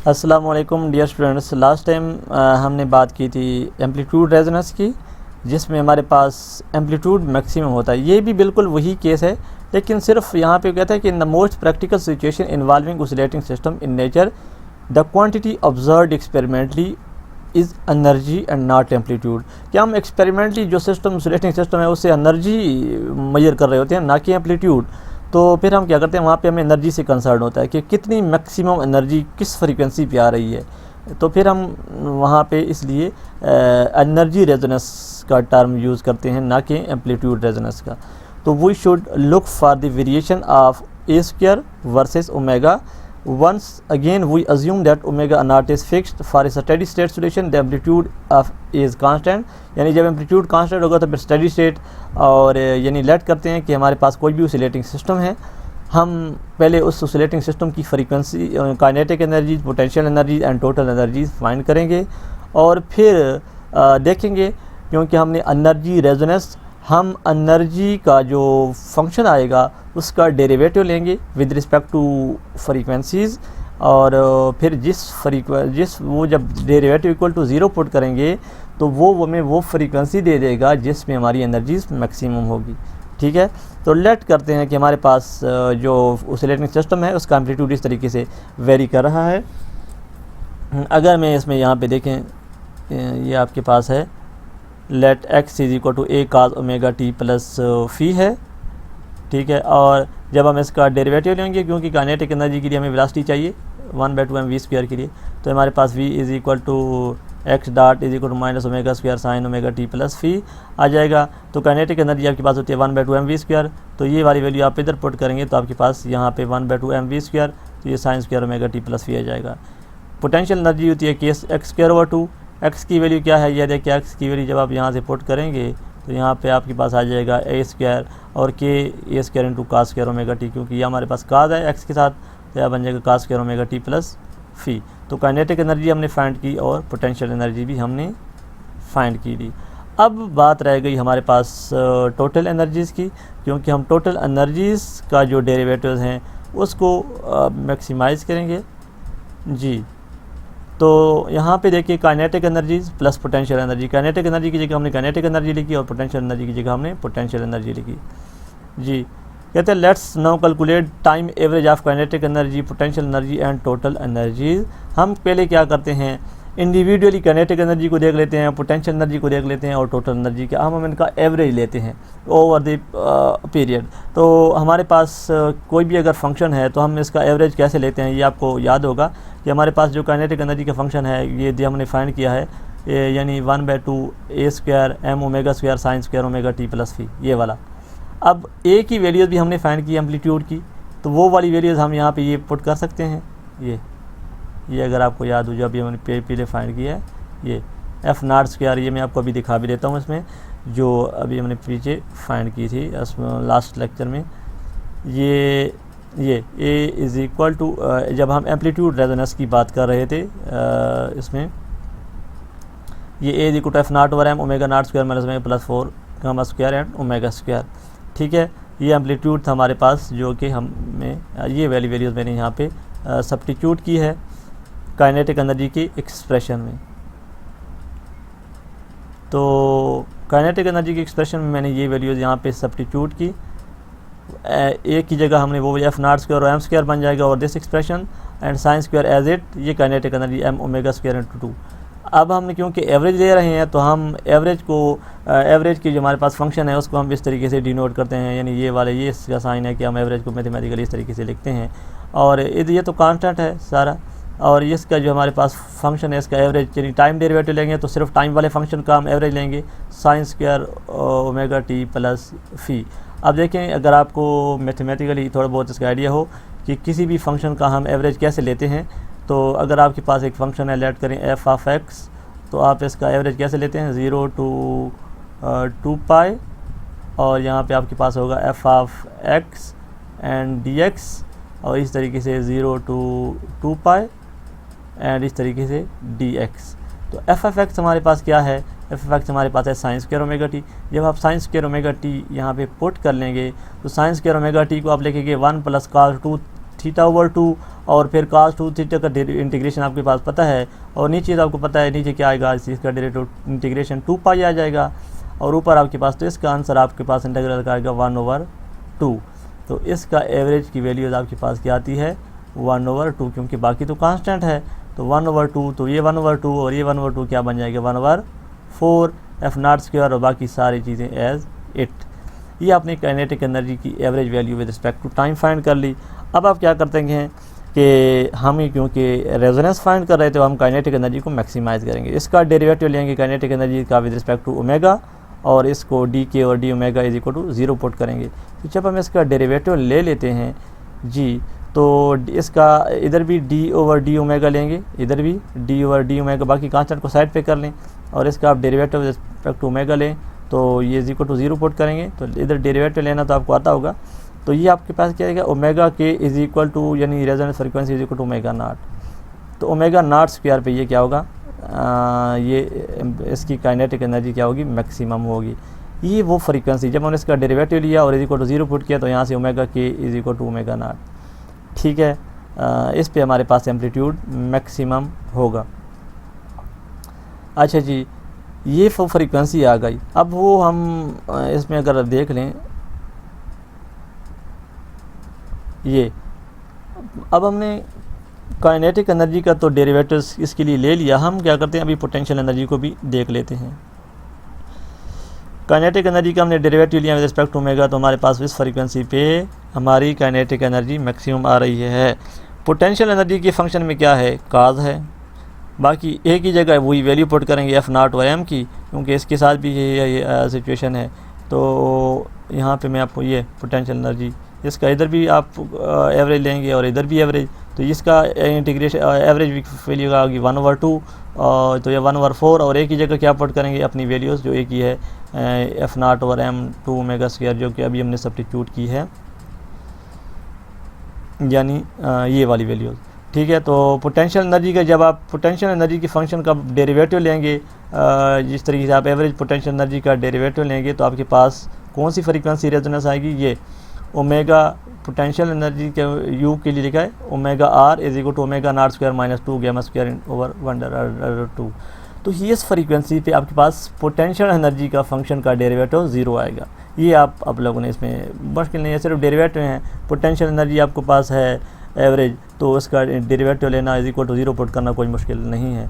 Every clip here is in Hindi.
अस्सलाम वालेकुम डियर स्टूडेंट्स। लास्ट टाइम हमने बात की थी एम्पलीट्यूड रेजोनेंस की, जिसमें हमारे पास एम्पलीट्यूड मैक्सिमम होता है। ये भी बिल्कुल वही केस है, लेकिन सिर्फ यहाँ पे कहता है कि in the most practical situation involving oscillating system in nature the quantity observed experimentally is energy and not amplitude. क्या हम एक्सपेरिमेंटली जो सिस्टम ऑसिलेटिंग सिस्टम है उससे एनर्जी मेजर कर रहे होते हैं, ना कि एम्पलीट्यूड। तो फिर हम क्या करते हैं, वहाँ पे हमें एनर्जी से कंसर्न होता है कि कितनी मैक्सिमम एनर्जी किस फ्रीक्वेंसी पे आ रही है। तो फिर हम वहाँ पे इसलिए एनर्जी रेजोनेंस का टर्म यूज़ करते हैं, ना कि एम्पलीट्यूड रेजोनेंस का। तो we should look for the variation of a square versus omega. Once again we assume that omega naught is fixed for a steady state solution, the amplitude of is constant। यानी जब एम्पलीट्यूड कांस्टेंट होगा तो फिर स्टेडी स्टेट और यानी लेट करते हैं कि हमारे पास कोई भी ऑसिलेटिंग सिस्टम है, हम पहले उस ऑसिलेटिंग सिस्टम की frequency, kinetic energy, potential energy and total energy find करेंगे और फिर देखेंगे, क्योंकि हमने एनर्जी रेजोनेंस, हम एनर्जी का जो फंक्शन आएगा उसका डेरिवेटिव लेंगे विद रिस्पेक्ट टू फ्रीक्वेंसीज़, और फिर जिस वो जब डेरिवेटिव इक्वल टू 0 पुट करेंगे तो वो हमें वो फ्रीक्वेंसी दे देगा जिसमें हमारी एनर्जीज मैक्सिमम होगी। ठीक है, तो लेट करते हैं कि हमारे पास जो ऑसिलेटिंग सिस्टम है उसका एम्पलीट्यूड इस तरीके से वेरी कर रहा है। अगर मैं इसमें यहाँ पे देखें, ये आपके पास है let X is equal to A cos omega T plus phi है। ठीक है, और जब हम इसका डेरिवेटिव लेंगे, क्योंकि काइनेटिक एनर्जी के लिए हमें वेलोसिटी चाहिए 1/2 mv² के लिए, तो हमारे पास v is equal to X dot is equal to minus omega square sine omega T plus phi आ जाएगा। तो काइनेटिक एनर्जी आपके पास होती है 1/2 mv²। तो ये वाली वैल्यू आप इधर पुट करेंगे तो आपके पास यहाँ पे 1/2 mv², तो ये sine square omega T plus phi आ जाएगा। पोटेंशियल एनर्जी होती है केस x²/2। एक्स की वैल्यू क्या है, यह देखिए एक्स की वैल्यू जब आप यहाँ से पुट करेंगे तो यहाँ पे आपके पास आ जाएगा a² और k a² into cos square omega t, क्योंकि ये हमारे पास काज है एक्स के साथ, तो यह बन जाएगा cos square omega T plus phi. तो काइनेटिक एनर्जी हमने फाइंड की और पोटेंशियल एनर्जी भी हमने फाइंड की दी। अब बात रह गई हमारे पास टोटल एनर्जीज़ की, क्योंकि हम टोटल एनर्जीज़ का जो डेरिवेटिव्स हैं उसको मैक्सिमाइज़ करेंगे जी। तो यहाँ पे देखिए kinetic energies plus potential energy, kinetic energy की जगह हमने काइनेटिक एनर्जी लिखी और पोटेंशियल एनर्जी की जगह हमने पोटेंशियल एनर्जी लिखी जी। कहते हैं let's now calculate time average of kinetic energy, potential energy and total energies. हम पहले क्या करते हैं, इंडिविजुअली काइनेटिक एनर्जी को देख लेते हैं, पोटेंशियल एनर्जी को देख लेते हैं और टोटल एनर्जी का हम इनका एवरेज लेते हैं ओवर द पीरियड। तो हमारे पास कोई भी अगर फंक्शन है तो हम इसका एवरेज कैसे लेते हैं, ये आपको याद होगा कि हमारे पास जो काइनेटिक एनर्जी का फंक्शन है ये हमने फाइंड किया है, यानी 1/2 a² m omega square sine square omega T plus phi, ये वाला। अब a की वैल्यूज़ भी हमने फाइंड की एम्पलीट्यूड की, तो वो वाली वैल्यूज़ हम यहाँ पे ये पुट कर सकते हैं। ये अगर आपको याद हो, जो अभी हमने पहले फाइंड किया है, ये f0², ये मैं आपको अभी दिखा भी देता हूँ इसमें, जो अभी हमने पीछे फाइंड की थी लास्ट लेक्चर में। ये a इज़ इक्वल टू, जब हम एम्पलीट्यूड रेजोनेंस की बात कर रहे थे इसमें, ये a is equal to f0/m omega not square minus omega plus 4 gamma square and omega square. ठीक है, ये एम्पलीट्यूड था हमारे पास, जो कि हमें ये वैल्यूज़ मैंने यहाँ पे सब्स्टिट्यूट की है काइनेटिक एनर्जी की एक्सप्रेशन में। तो काइनेटिक एनर्जी की एक्सप्रेशन में मैंने ये वैल्यूज़ यहाँ पे सब्स्टिट्यूट की, ए की जगह हमने वो f0² और m² बन जाएगा और this expression and sine square as it, ये kinetic energy m omega square into 2। अब हमने क्योंकि एवरेज ले रहे हैं तो हम एवरेज की जो हमारे पास फंक्शन है उसको हम इस तरीके से डिनोट करते हैं, यानी ये वाले, ये इसका साइन है कि हम एवरेज को मैथमेटिकली इस तरीके से लिखते हैं। और ये तो कांस्टेंट है सारा, और इसका जो हमारे पास फंक्शन है इसका एवरेज, यानी टाइम डेरिवेटिव लेंगे तो सिर्फ टाइम वाले फंक्शन का हम एवरेज लेंगे, sine square omega T plus phi. अब देखें, अगर आपको मैथमेटिकली थोड़ा बहुत इसका आइडिया हो कि किसी भी फंक्शन का हम एवरेज कैसे लेते हैं, तो अगर आपके पास एक फंक्शन है, लेट करें f(x), तो आप इसका एवरेज कैसे लेते हैं, 0 to 2 पाई, और यहाँ पे आपके पास होगा f(x) एंड dx, और इस तरीके से 0 to 2 पाई एंड इस तरीके से dx। तो f(x) हमारे पास क्या है, f(x) हमारे पास है साइन स्क्वायर ओमेगा टी। जब आप साइन स्क्वायर ओमेगा टी यहाँ पे पुट कर लेंगे तो साइन स्क्वायर ओमेगा टी को आप लिखेंगे 1 + cos 2 थीटा ओवर 2 और फिर cos 2 थीटा का इंटीग्रेशन आपके पास पता है, और नीचे आपको पता है नीचे क्या आएगा, इसका डेरिवेटिव इंटीग्रेशन 2 पाई आ जाएगा, और ऊपर आपके पास तो इसका आंसर आपके पास इंटीग्रल का आएगा 1/2। तो इसका एवरेज की वैल्यूज़ आपके पास क्या आती है 1/2, क्योंकि बाकी तो कांस्टेंट है, तो 1/2, तो ये 1/2 और ये 1/2 क्या बन जाएगा 1/4 f0 और बाकी सारी चीज़ें एज इट। ये आपने काइनेटिक एनर्जी की average value with respect to time find कर ली। अब आप क्या करते हैं कि हम ही क्योंकि रेजोनेंस फाइंड कर रहे थे, तो हम काइनेटिक एनर्जी को मैक्सिमाइज़ करेंगे। इसका डेरिवेटिव लेंगे काइनेटिक एनर्जी का विद रिस्पेक्ट टू ओमेगा, और इसको डी के और d omega is equal to 0 put करेंगे। तो जब हम इसका डेरिवेटिव ले लेते हैं जी, तो इसका इधर भी डी ओवर डी ओमेगा लेंगे, इधर भी डी ओवर डी ओमेगा, बाकी कांस्टेंट को साइड पे कर लें, और इसका आप derivative with respect to omega लें, तो ये इज इक्वल टू 0 पुट करेंगे। तो इधर डेरिवेटिव लेना तो आपको आता होगा, तो ये आपके पास क्या आएगा omega k is equal to, यानी resonance frequency is equal to omega naught. तो ओमेगा नॉट स्क्वायर पे ये क्या होगा, ये इसकी काइनेटिक एनर्जी क्या होगी, मैक्सिमम होगी। ये वो फ्रीक्वेंसी जब हमने इसका डेरिवेटिव लिया और इज इक्वल टू 0 पुट किया, तो यहाँ से omega k is equal to omega naught. ठीक है, इस पे हमारे पास एम्पलीट्यूड मैक्सिमम होगा। अच्छा जी, ये फ्रीक्वेंसी आ गई। अब वो हम इसमें अगर देख लें, ये अब हमने काइनेटिक एनर्जी का तो डेरिवेटिव्स इसके लिए ले लिया, हम क्या करते हैं अभी पोटेंशियल एनर्जी को भी देख लेते हैं। काइनेटिक एनर्जी का हमने डेरिवेटिव लिया विद रिस्पेक्ट टू ओमेगा, तो हमारे पास इस फ्रीक्वेंसी पे हमारी काइनेटिक एनर्जी मैक्सिमम आ रही है। पोटेंशियल एनर्जी के फंक्शन में क्या है, काज है, बाकी एक ही जगह वही वैल्यू पुट करेंगे f0 और m की, क्योंकि इसके साथ भी ये सिचुएशन है। तो यहाँ पे मैं आपको ये पोटेंशियल एनर्जी, इसका इधर भी आप एवरेज लेंगे और इधर भी एवरेज, तो इसका इंटीग्रेशन एवरेज वैल्यू होगी 1/2, तो ये 1/4, और एक ही जगह क्या पुट करेंगे अपनी वैल्यूज़, जो एक ही है f0 और m2 ओमेगा स्क्वायर, जो कि अभी हमने सब्स्टिट्यूट की है, यानी ये वाली वैल्यूज़। ठीक है, तो पोटेंशियल एनर्जी का जब आप पोटेंशियल एनर्जी के फंक्शन का डेरिवेटिव लेंगे, जिस तरीके से आप एवरेज पोटेंशियल एनर्जी का डेरिवेटिव लेंगे, तो आपके पास कौन सी फ्रीक्वेंसी रेजोनेंस आएगी, ये ओमेगा पोटेंशियल एनर्जी के यू के लिए लिखा है omega r is equal to omega not square minus 2 gamma square over 1/2। तो ये इस फ्रीक्वेंसी पे आपके पास पोटेंशियल एनर्जी का फंक्शन का डेरिवेटिव 0 आएगा। ये आप लोगों ने इसमें मुश्किल नहीं है, सिर्फ डेरिवेटिव हैं। पोटेंशियल एनर्जी आपके पास है एवरेज, तो उसका डेरिवेटिव लेना इज इक्वल टू 0 पुट करना कोई मुश्किल नहीं है।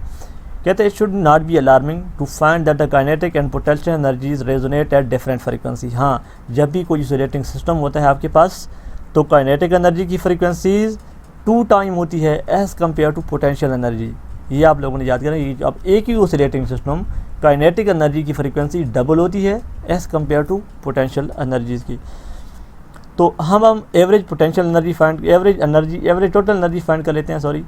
कहते हैं it should not be alarming to find that the kinetic and potential energies resonate at different frequency. हाँ, जब भी कोई रेटिंग सिस्टम होता है आपके पास, तो काइनेटिक एनर्जी की फ्रीक्वेंसीज 2 टाइम होती है as compare to potential energy. ये आप लोगों ने याद करना, ये अब एक ही ऑसिलेटिंग सिस्टम काइनेटिक एनर्जी की फ्रीक्वेंसी डबल होती है as compare to potential energies की। तो हम average potential energy find, average total energy find कर लेते हैं, सॉरी।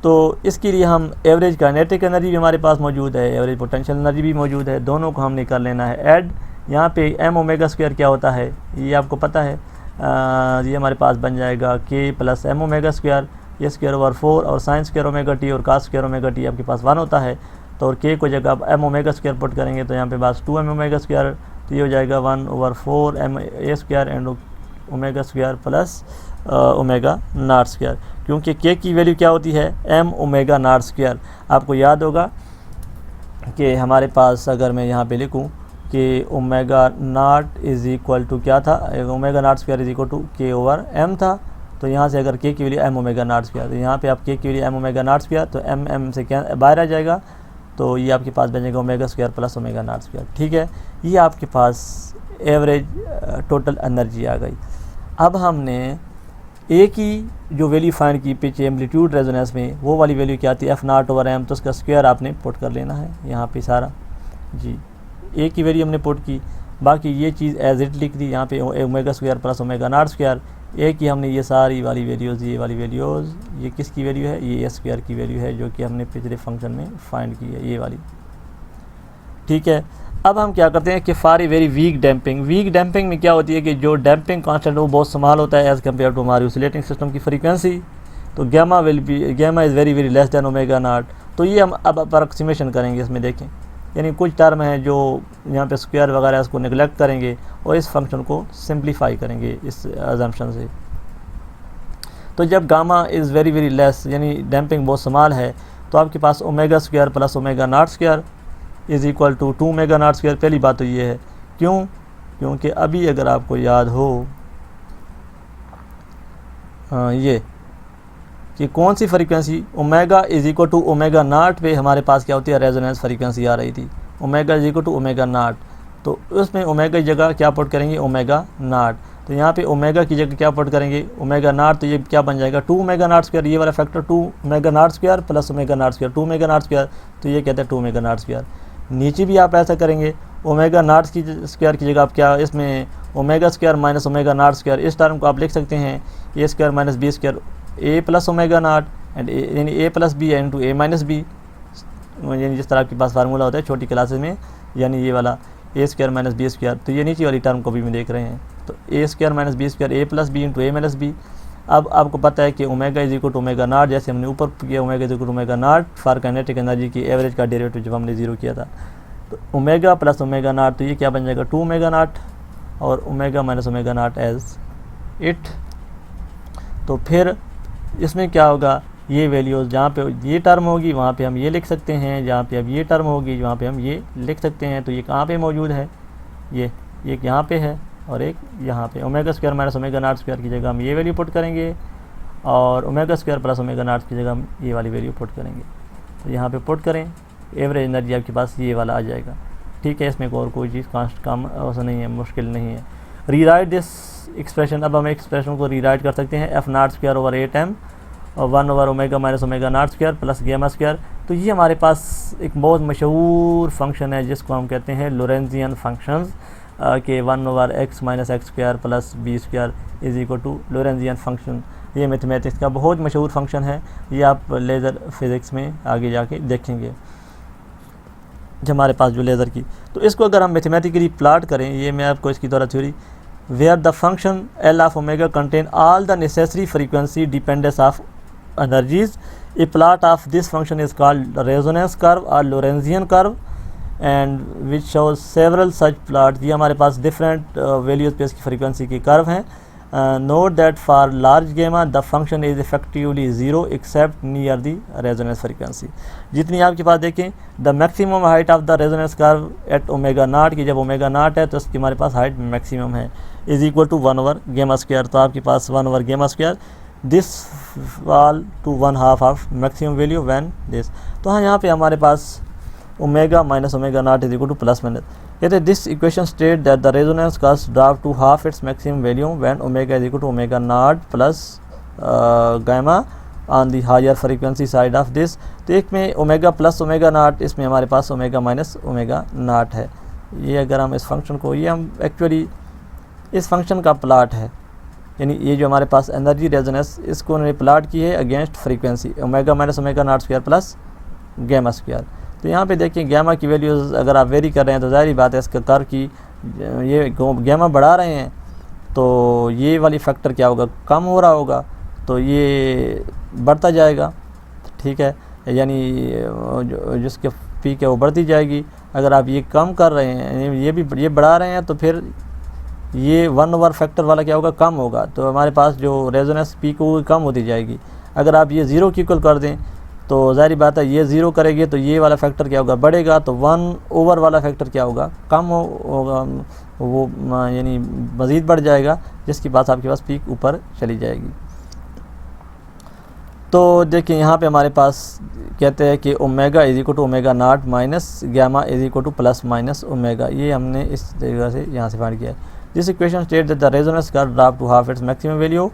तो इसके लिए हम एवरेज काइनेटिक एनर्जी भी हमारे पास मौजूद है, एवरेज पोटेंशियल एनर्जी भी मौजूद है, दोनों को हमने कर लेना है ऐड। यहाँ पे m ओमेगा स्क्वायर क्या होता है ये आपको पता है, ये हमारे पास बन जाएगा k plus m omega square, ये स्क्वायर ओवर 4, और साइन स्क्वायर ओमेगा t और कास स्क्वायर ओमेगा t आपके पास 1 होता है। तो और k को जगह आप m ओमेगा स्क्वायर पुट करेंगे, तो यहाँ पे पास 2m ओमेगा स्क्वायर, तो ये हो जाएगा 1/4 m a square and omega square plus omega not square, क्योंकि k की वैल्यू क्या होती है m ओमेगा नॉट स्क्वायर। आपको याद होगा कि हमारे पास अगर मैं यहाँ पे लिखूँ कि omega naught is equal to क्या था, omega not square is equal to k over m था। तो यहाँ से अगर k की value m omega not square, तो यहाँ पे आप k की value m omega not square, तो m से क्या बाहर आ जाएगा, तो ये आपके पास बन जाएगा omega square plus omega not square. ठीक है, ये आपके पास एवरेज टोटल एनर्जी आ गई। अब हमने एक ही जो वैल्यू फाइंड की पिच एम्पलीट्यूड रेजोनेंस में, वो वाली वैल्यू क्या आती है f0 ओवर m, तो उसका स्क्वायर आपने पुट कर लेना है यहाँ पे सारा जी। एक ही वैल्यू हमने पुट की, बाकी ये चीज़ एज इट लिख दी यहाँ पे omega square plus omega not square. एक ही हमने ये सारी वाली वैल्यूज़, ये वाली वैल्यूज़, ये किसकी वैल्यू है, ये स्क्वायर की वैल्यू है जो कि हमने पिछले फंक्शन में फाइंड की है, ये वाली। ठीक है, अब हम क्या करते हैं कि for a very weak damping में क्या होती है कि जो डैम्पिंग कांस्टेंट वो बहुत स्मॉल होता है एज़ कम्पेयर टू हमारी ऑसिलेटिंग सिस्टम की फ्रीक्वेंसी। तो gamma is very very less than omega naught. तो ये हम अब अप्रॉक्सीमेशन करेंगे, इसमें देखें, यानी कुछ टर्म हैं जो यहाँ पे स्क्वायर वगैरह इसको निगलेक्ट करेंगे और इस फंक्शन को सिंप्लीफाई करेंगे इस अजम्पशन से। तो जब gamma is very very less यानी डैम्पिंग बहुत स्मॉल है तो आपके पास omega square plus omega not square is equal to 2 omega not square. पहली बात तो ये है, क्यों? क्योंकि अभी अगर आपको याद हो ये कि कौन सी frequency omega is equal to omega not पे हमारे पास क्या होती है, रेजोनेंस फ्रीक्वेंसी आ रही थी, omega is equal to omega naught. तो उसमें ओमेगा की जगह क्या पुट करेंगे, ओमेगा नॉट। तो यहाँ पे ओमेगा की जगह क्या पुट करेंगे, ओमेगा नॉट। तो ये क्या बन जाएगा 2 ओमेगा नॉट स्क्वायर, ये वाला factor 2 omega not square plus omega not square, 2 omega not square. तो ये कहते हैं 2 ओमेगा नॉट स्क्वायर। नीचे भी आप ऐसा करेंगे, ओमेगा नॉट की स्क्वायर की जगह आप क्या इसमें omega square minus omega not square, इस टर्म को आप लिख सकते हैं A square minus B square A plus omega not and यानी A plus B into A minus B, यानी जिस तरह आपके पास फार्मूला होता है छोटी क्लासेस में, यानी ये वाला ए स्क्वायर माइनस बी स्क्वायर। तो ये नीचे वाली टर्म को भी में देख रहे हैं, तो a square minus B square A plus b into a minus b. अब आपको पता है कि omega is equal to omega naught, जैसे हमने ऊपर किया omega is equal to omega naught for kinetic energy की एवरेज का डेरिवेटिव जब हमने जीरो किया था, तो ओमेगा प्लस ओमेगा नॉट, तो ये क्या बन जाएगा 2 ओमेगा नॉट और omega minus omega naught as it. तो फिर इसमें क्या होगा, ये वैल्यूज़ जहाँ पे ये टर्म होगी वहाँ पे हम ये लिख सकते हैं, जहाँ पे अब ये टर्म होगी वहाँ पे हम ये लिख सकते हैं। तो ये कहाँ पे मौजूद है, ये एक यहाँ पे है और एक यहाँ पे। Omega square minus omega not square की जगह हम ये वैल्यू पुट करेंगे और omega square plus omega not की जगह हम ये वाली वैल्यू पुट करेंगे। तो यहाँ पे पुट करें, एवरेज एनर्जी आपके पास ये वाला आ जाएगा। ठीक है, इसमें और कोई चीज़ काम ऐसा नहीं है, मुश्किल नहीं है। रीराइट दिस एक्सप्रेशन, अब हम एक्सप्रेशन को रीराइट कर सकते हैं, F not square over 8m और 1 over omega minus omega not square plus gamma square. तो ये हमारे पास एक बहुत मशहूर फंक्शन है जिसको हम कहते हैं लोरेंजियन फंक्शंस के 1 over x minus x square plus b square is equal to Lorentzian function. ये मैथमेटिक्स का बहुत मशहूर फंक्शन है, ये आप लेज़र फिज़िक्स में आगे जाके देखेंगे जो हमारे पास जो लेज़र की। तो इसको अगर हम मैथमेटिकली प्लाट करें, ये मैं आपको इसकी द्वारा theory, where the function l of omega contain all the necessary frequency dependence of energies, a plot of this function is called resonance curve or Lorentzian curve and which shows several such plots। ये हमारे पास different values पे इसकी frequency की curve हैं। Note that for large gamma the function is effectively zero except near the resonance frequency। जितनी आपके पास देखें the maximum height of the resonance curve at omega naught की, जब omega naught है तो इसकी हमारे पास height maximum है, is equal to 1 over gamma square। तो आपके पास 1 over gamma square this fall to 1/2 of maximum value when this। तो हाँ, यहाँ पे हमारे पास omega minus omega not is equal to plus minus, कहते this equation state that the resonance cost drop to half its maximum value when omega is equal to omega not plus gamma on the higher frequency side of this. तो एक में ओमेगा प्लस ओमेगा नॉट, इसमें हमारे पास ओमेगा माइनस ओमेगा नॉट है। ये अगर हम इस फंक्शन को, ये हम एक्चुअली इस फंक्शन का प्लाट है, यानी ये जो हमारे पास एनर्जी रेजोनेंस, इसको उन्होंने प्लाट की है against frequency omega minus omega not square plus gamma square. तो यहाँ पे देखिए गैमा की वैल्यूज़ अगर आप वेरी कर रहे हैं तो ज़ाहिर बात है इसका कर्व की, ये गैमा बढ़ा रहे हैं तो ये वाली फैक्टर क्या होगा, कम हो रहा होगा, तो ये बढ़ता जाएगा। ठीक है, यानी जिसके पीक है वो बढ़ती जाएगी। अगर आप ये कम कर रहे हैं, ये बढ़ा रहे हैं, तो फिर ये 1 ओवर फैक्टर वाला क्या होगा, कम होगा। तो हमारे पास जो रेजोनेंस पीक होगी कम होती जाएगी। अगर आप ये 0 की इक्वल कर दें तो ज़ाहिर बात है ये 0 करेंगे तो ये वाला फैक्टर क्या होगा, बढ़ेगा। तो 1 ओवर वाला फैक्टर क्या होगा, कम होगा, वो यानी मज़ीद बढ़ जाएगा, जिसके पास आपके पास पीक ऊपर चली जाएगी। तो देखिए यहाँ पे हमारे पास कहते हैं कि omega is equal to omega naught minus gamma is equal to plus minus omega. ये हमने इस तरीके से यहाँ से फाइंड किया है। This equation state that the resonance curve drop to half its maximum value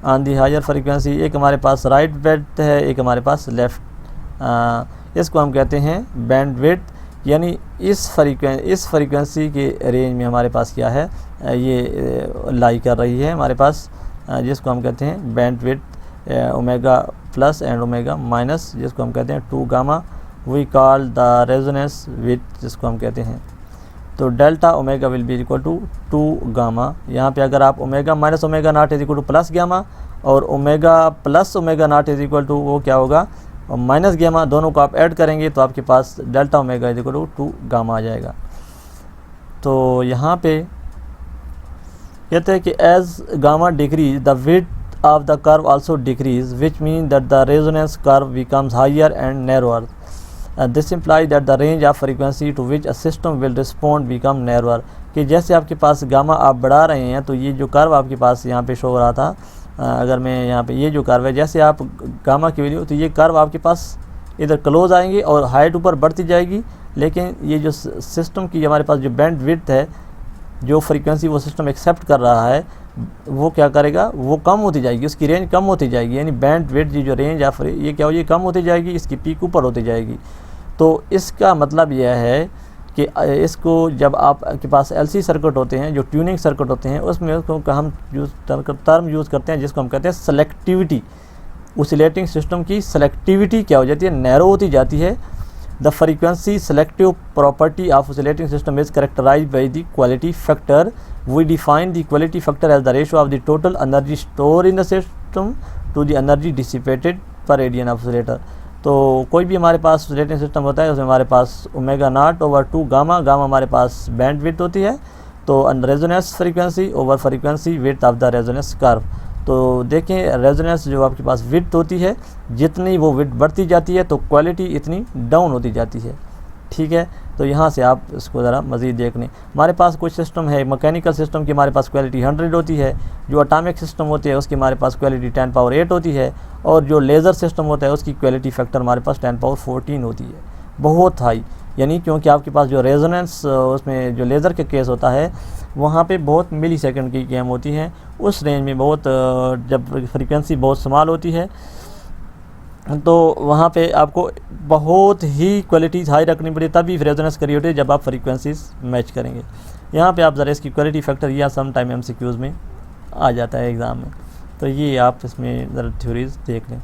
on the higher frequency. एक हमारे पास राइट ब्रेड्थ है, एक हमारे पास लेफ़्ट। इसको हम कहते हैं बैंड विड्थ, यानी इस फ्रीक्वेंसी के रेंज में हमारे पास क्या है, ये लाई कर रही है हमारे पास, जिसको हम कहते हैं band width omega plus and omega minus, जिसको हम कहते हैं 2 gamma. We call the resonance width, जिसको हम कहते हैं। तो delta omega will be equal to 2 gamma. यहाँ पे अगर आप omega minus omega not is equal to plus gamma और omega plus omega not is equal to वो क्या होगा, माइनस गामा, दोनों को आप ऐड करेंगे तो आपके पास delta omega is equal to 2 gamma आ जाएगा। तो यहाँ पे कहते हैं कि as gamma decrease the width of the curve also decrease, which means that the resonance curve becomes higher and narrower. This implies that the range of frequency to which a system will respond become narrower. कि जैसे आपके पास गामा आप बढ़ा रहे हैं तो ये जो कर्व आपके पास यहाँ पे शो हो रहा था, अगर मैं यहाँ पे ये जो कर्व है, जैसे आप गामा की वैल्यू, तो ये कर्व आपके पास इधर क्लोज आएंगे और हाइट ऊपर बढ़ती जाएगी, लेकिन ये जो सिस्टम की हमारे पास जो बैंड विड्थ है, जो फ्रीक्वेंसी वो सिस्टम एक्सेप्ट कर रहा है, वो क्या करेगा, वो कम होती जाएगी, उसकी रेंज कम होती जाएगी, यानी बैंड विड्थ जो रेंज ऑफ ये क्या हो, ये कम होती जाएगी, इसकी पीक ऊपर होती जाएगी। तो इसका मतलब यह है कि इसको जब आपके पास एलसी सर्किट होते हैं, जो ट्यूनिंग सर्किट होते हैं, उसमें उसको हम टर्म यूज़ करते हैं जिसको हम कहते हैं सेलेक्टिविटी। ओसिलेटिंग सिस्टम की सेलेक्टिविटी क्या हो जाती है, नैरो होती जाती है। The frequency selective property of oscillating system is characterized by the quality factor. We define the quality factor as the ratio of the total energy store in the system to the energy dissipated per radian of oscillator. तो कोई भी हमारे पास ओसिलेटिंग सिस्टम होता है, उसमें हमारे पास omega not over 2 gamma, gamma हमारे पास बैंड विड्थ होती है, तो resonance frequency over frequency width of the resonance curve. तो देखें रेजोनेंस जो आपके पास विड्थ होती है, जितनी वो विड्थ बढ़ती जाती है तो क्वालिटी इतनी डाउन होती जाती है। ठीक है, तो यहाँ से आप इसको ज़रा मज़ीद देख लें। हमारे पास कुछ सिस्टम है, मैकेनिकल सिस्टम की हमारे पास क्वालिटी 100 होती है, जो अटामिक सिस्टम होती है उसकी हमारे पास क्वालिटी 10 पावर 8 होती है, और जो लेज़र सिस्टम होता है उसकी क्वालिटी फैक्टर हमारे पास 10 पावर 14 होती है, बहुत हाई। यानी क्योंकि आपके पास जो रेजोनेंस उसमें जो लेज़र के केस होता है, वहाँ पे बहुत मिली सेकेंड की गेम होती है, उस रेंज में बहुत जब फ्रीक्वेंसी बहुत स्मॉल होती है तो वहाँ पे आपको बहुत ही क्वालिटीज़ हाई रखनी पड़ी, तभी रेजोनेंस क्रिएट होती है जब आप फ्रीक्वेंसीज मैच करेंगे। यहाँ पे आप ज़रा इसकी क्वालिटी फैक्टर या सम टाइम MCQs में आ जाता है एग्ज़ाम में, तो ये आप इसमें ज़रा थ्योरीज देख लें।